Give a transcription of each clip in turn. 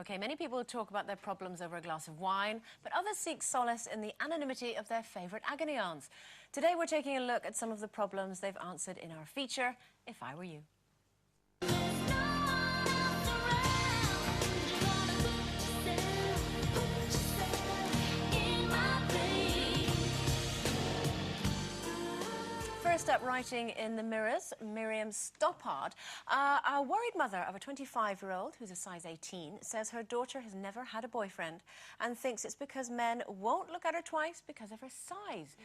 OK, many people talk about their problems over a glass of wine, but others seek solace in the anonymity of their favourite agony aunts. Today we're taking a look at some of the problems they've answered in our feature, If I Were You. First up, writing in the Mirrors, Miriam Stoppard. A worried mother of a 25-year-old who's a size 18 says her daughter has never had a boyfriend and thinks it's because men won't look at her twice because of her size.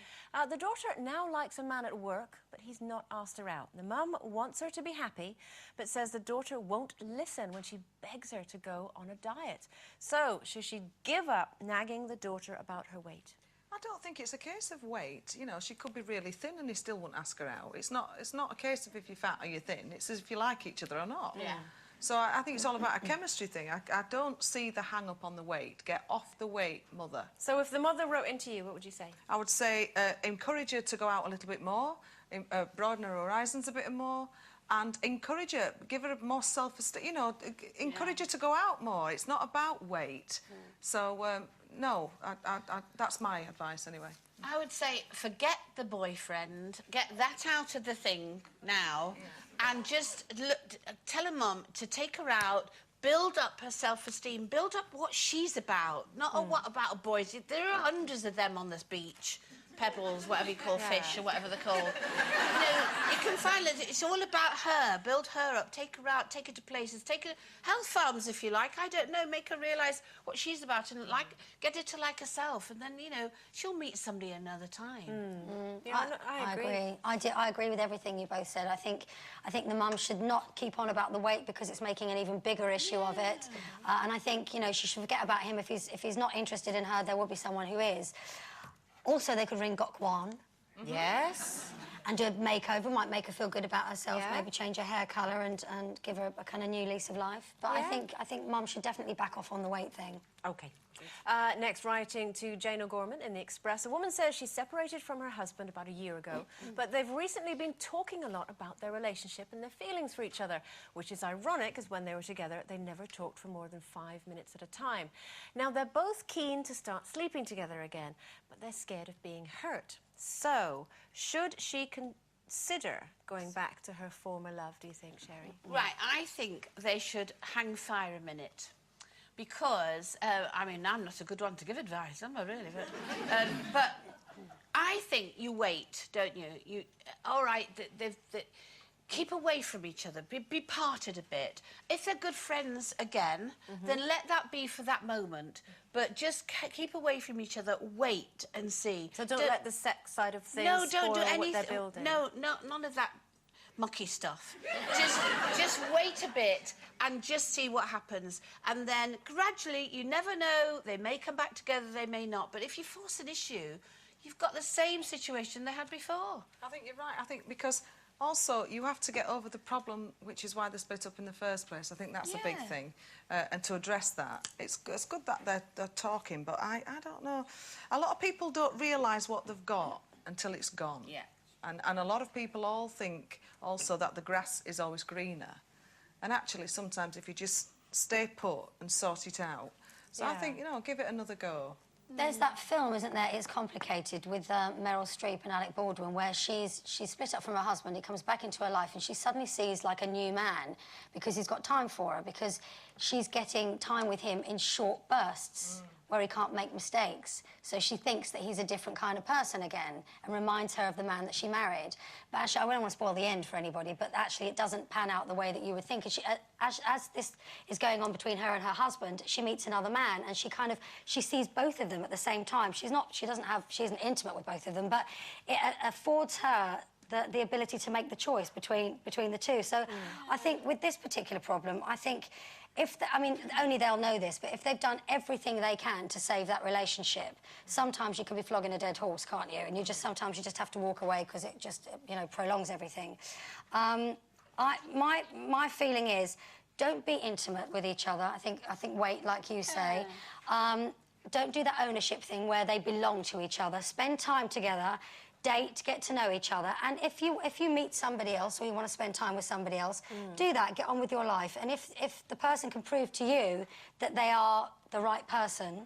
The daughter now likes a man at work, but he's not asked her out. The mum wants her to be happy, but says the daughter won't listen when she begs her to go on a diet. So, should she give up nagging the daughter about her weight? I don't think it's a case of weight. You know, she could be really thin and he still won't ask her out. It's not a case of if you're fat or you're thin. It's as if you like each other or not. Yeah. So I think it's all about a chemistry thing. I don't see the hang-up on the weight. Get off the weight, mother. So if the mother wrote into you, what would you say? I would say encourage her to go out a little bit more, broaden her horizons a bit more, and encourage her, give her more self-esteem, you know, encourage her to go out more. It's not about weight. So, no, that's my advice anyway. I would say forget the boyfriend, get that out of the thing now, and just tell her mum to take her out, build up her self-esteem, build up what she's about, not what about a boy. There are hundreds of them on this beach. Pebbles, whatever you call fish, or whatever they're called. You know, you can find that it's all about her. Build her up, take her out, take her to places, take her health farms if you like. I don't know, make her realise what she's about and get her to like herself, and then you know she'll meet somebody another time. Yeah, I agree. I agree with everything you both said. I think the mum should not keep on about the weight because it's making an even bigger issue of it. And I think you know she should forget about him if he's not interested in her. There will be someone who is. Also, they could ring Gok Wan. Yes. And do a makeover, might make her feel good about herself, Yeah. maybe change her hair colour and give her a kind of new lease of life. But Yeah. I think mum should definitely back off on the weight thing. OK. Next, writing to Jane O'Gorman in The Express. A woman says she separated from her husband about a year ago, but they've recently been talking a lot about their relationship and their feelings for each other, which is ironic, because when they were together, they never talked for more than 5 minutes at a time. Now, they're both keen to start sleeping together again, but they're scared of being hurt. So, should she consider going back to her former love, do you think, Sherry? Right, I think they should hang fire a minute. Because, I mean, I'm not a good one to give advice, am I, really? But I think you wait, don't you? All right, keep away from each other, be parted a bit. If they're good friends again, then let that be for that moment. But just keep away from each other, wait and see. So don't let the sex side of things don't do spoil anything. what they're building. No, none of that mucky stuff. just wait a bit and just see what happens. And then gradually, you never know, they may come back together, they may not. But if you force an issue, you've got the same situation they had before. I think you're right. I think because also you have to get over the problem, which is why they split up in the first place. I think that's a big thing. And to address that, it's good that they're talking, but I don't know. A lot of people don't realise what they've got until it's gone. Yeah. And a lot of people all think also that the grass is always greener. And actually, sometimes if you just stay put and sort it out. So I think, you know, give it another go. There's that film, isn't there, It's Complicated, with Meryl Streep and Alec Baldwin, where she's split up from her husband, he comes back into her life, and she suddenly sees, like, a new man because he's got time for her, because she's getting time with him in short bursts where he can't make mistakes. So she thinks that he's a different kind of person again and reminds her of the man that she married. But actually, I don't want to spoil the end for anybody, but actually it doesn't pan out the way that you would think. And she, as this is going on between her and her husband, she meets another man and she sees both of them at the same time. She isn't intimate with both of them, but it affords her the ability to make the choice between the two. So I think with this particular problem, I think I mean, only they'll know this, but if they've done everything they can to save that relationship, sometimes you can be flogging a dead horse, can't you? And sometimes you just have to walk away because it just, you know, prolongs everything. My feeling is, don't be intimate with each other. I think wait, like you say. Don't do that ownership thing where they belong to each other. Spend time together. date, get to know each other, and if you meet somebody else or you want to spend time with somebody else, do that, get on with your life. And if the person can prove to you that they are the right person,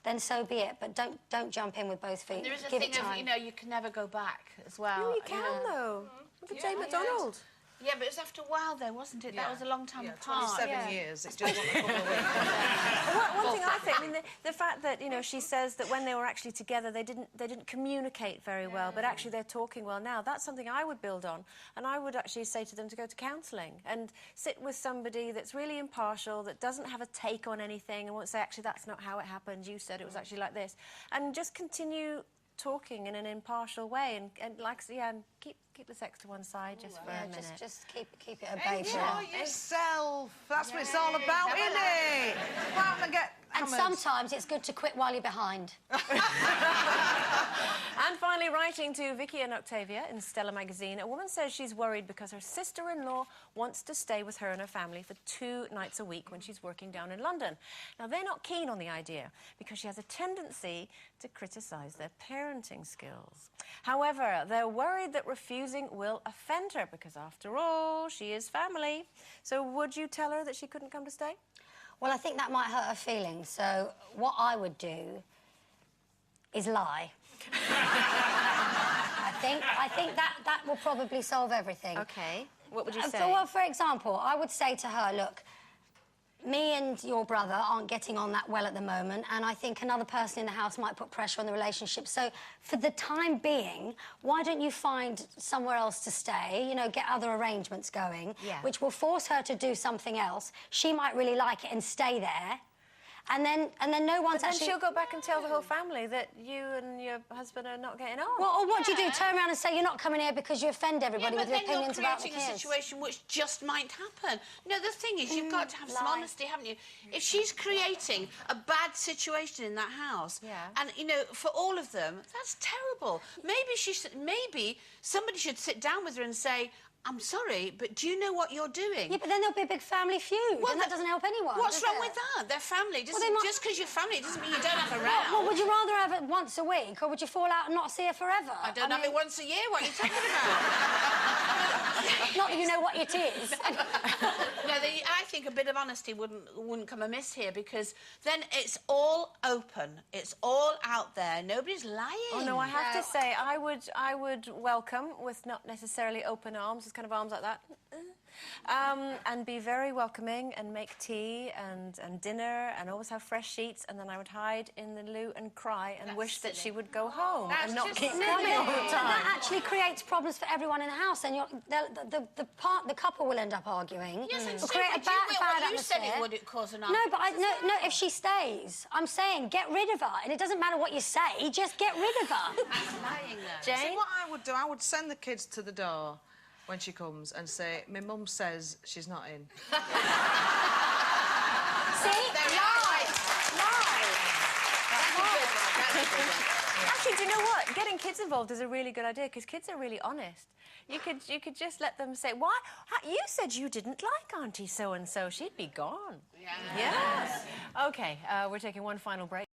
then so be it. But don't jump in with both feet. And there is a Give thing it time. of, you know, you can never go back as well. No, you can, though. Look at Jane McDonald. Yeah, but it was after a while, though, wasn't it? Yeah. That was a long time Yeah, apart. 27 years. It just wasn't a couple of weeks. One thing I think, I mean, the fact that, you know, she says that when they were actually together, they didn't communicate very well, but actually they're talking well now. That's something I would build on, and I would actually say to them to go to counselling and sit with somebody that's really impartial, that doesn't have a take on anything, and won't say, actually, that's not how it happened. You said it was actually like this, and just continue talking in an impartial way, and like, yeah, and keep the sex to one side just for a minute. Just keep it at bay for now. Enjoy yourself. That's what it's all about, isn't it? Well, I'm get And hammered. sometimes it's good to quit while you're behind. And finally, writing to Vicky and Octavia in Stella magazine, a woman says she's worried because her sister-in-law wants to stay with her and her family for 2 nights a week when she's working down in London. Now, they're not keen on the idea because she has a tendency to criticise their parenting skills. However, they're worried that refusing will offend her because, after all, she is family. So would you tell her that she couldn't come to stay? Well, I think that might hurt her feelings. So what I would do is lie. I think that will probably solve everything. OK. What would you say? Well, for example, I would say to her, look, me and your brother aren't getting on that well at the moment, and I think another person in the house might put pressure on the relationship. So for the time being, why don't you find somewhere else to stay, you know, get other arrangements going, which will force her to do something else. She might really like it and stay there. And then no one's But then actually... she'll go back and tell the whole family that you and your husband are not getting on. Well, or what do you do? Turn around and say you're not coming here because you offend everybody with your but then opinions you're about the creating a kids. situation which just might happen. No, the thing is, you've got to have some lie. honesty, haven't you? If she's creating a bad situation in that house, and, you know, for all of them, that's terrible. Maybe somebody should sit down with her and say, I'm sorry, but do you know what you're doing? Yeah, but then there'll be a big family feud, and that doesn't help anyone. What's wrong does with it? that? They're family. Well, they might- Just because you're family doesn't mean you don't have a row. Well, would you rather have it once a week, or would you fall out and not see her forever? I don't have mean, it once a year. What are you talking about? Not that you know what it is. No, I think a bit of honesty wouldn't come amiss here, because then it's all open. It's all out there. Nobody's lying. Oh, no, I have to say, I would welcome, with not necessarily open arms, just kind of arms like that, and be very welcoming and make tea and dinner and always have fresh sheets, and then I would hide in the loo and cry and wish that she would go home and not keep coming all the time. That actually creates problems for everyone in the house, and the couple will end up arguing. Yes, I'm Will saying, create a but bad you said atmosphere. it would cause an No, but no, if she stays, I'm saying get rid of her, and it doesn't matter what you say, just get rid of her. I'm lying there. Jane? See, what I would do, I would send the kids to the door when she comes and say, my mum says she's not in. See? Lie. Actually, do you know what? Getting kids involved is a really good idea, because kids are really honest. You could just let them say, why? You said you didn't like Auntie so-and-so. She'd be gone. Yeah. Yes. OK, we're taking one final break.